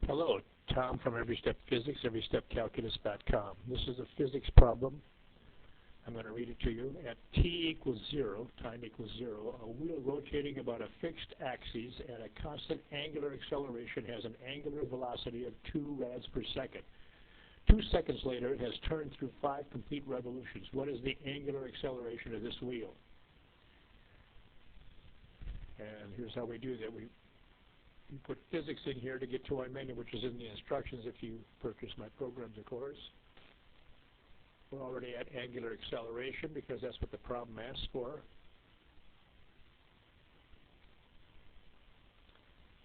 Hello, Tom from Every Step Physics, EveryStepCalculus.com. This is a physics problem. I'm going to read it to you. At t equals 0, time equals 0, a wheel rotating about a fixed axis at a constant angular acceleration has an angular velocity of 2 rads per second. 2 seconds later, it has turned through 5 complete revolutions. What is the angular acceleration of this wheel? And here's how we do that. We put physics in here to get to our menu, which is in the instructions if you purchase my programs, of course. We're already at angular acceleration because that's what the problem asks for.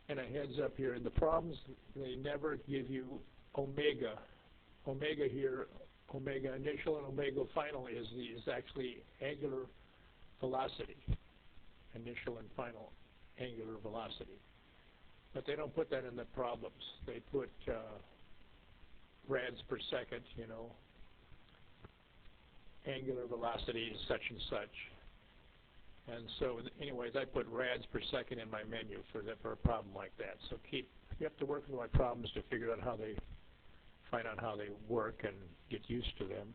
And a heads up here, in the problems, they never give you omega. Omega here, omega initial and omega final is actually angular velocity. Initial and final angular velocity. But they don't put that in the problems. They put rads per second, you know. Angular velocity is such and such. And so, anyways, I put rads per second in my menu for a problem like that. So you have to work with my problems to figure out how they, find out how they work and get used to them.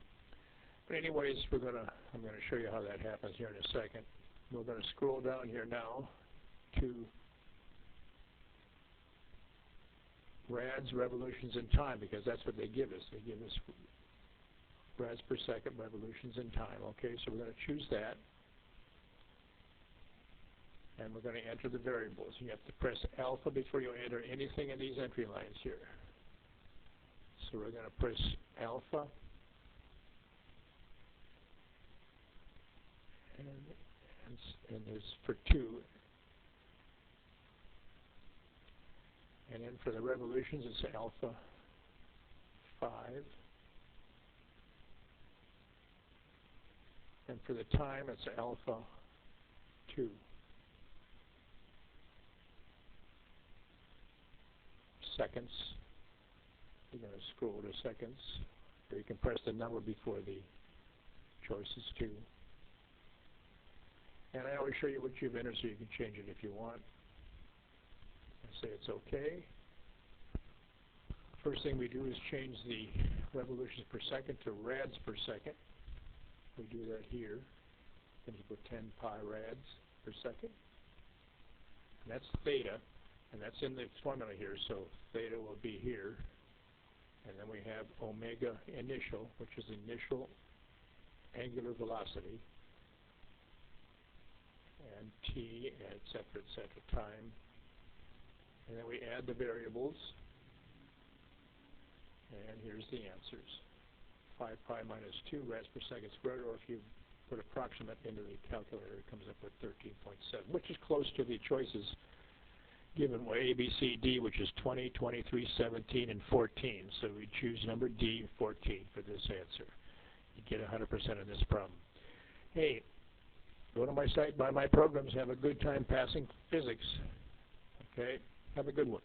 But anyways, I'm going to show you how that happens here in a second. We're going to scroll down here now to rads, revolutions in time, because that's what they give us. They give us rads per second, revolutions in time. Okay, so we're going to choose that. And we're going to enter the variables. You have to press alpha before you enter anything in these entry lines here. So we're going to press alpha. And there's for 2. And then for the revolutions, it's alpha 5. And for the time, it's alpha 2. Seconds. You're going to scroll to seconds. Or you can press the number before the choices too. And I always show you what you've entered so you can change it if you want. And say it's okay. First thing we do is change the revolutions per second to rads per second. We do that here. Then you put 10 pi rads per second. And that's theta. And that's in the formula here, so theta will be here. And then we have omega initial, which is initial angular velocity. And t, etc., time. And then we add the variables. And here's the answers. 5 pi minus 2 rads per second squared, or if you put approximate into the calculator, it comes up with 13.7, which is close to the choices given by A, B, C, D, which is 20, 23, 17, and 14. So we choose number D, 14, for this answer. You get 100% of this problem. Hey, go to my site, buy my programs, have a good time passing physics. Okay? Have a good one.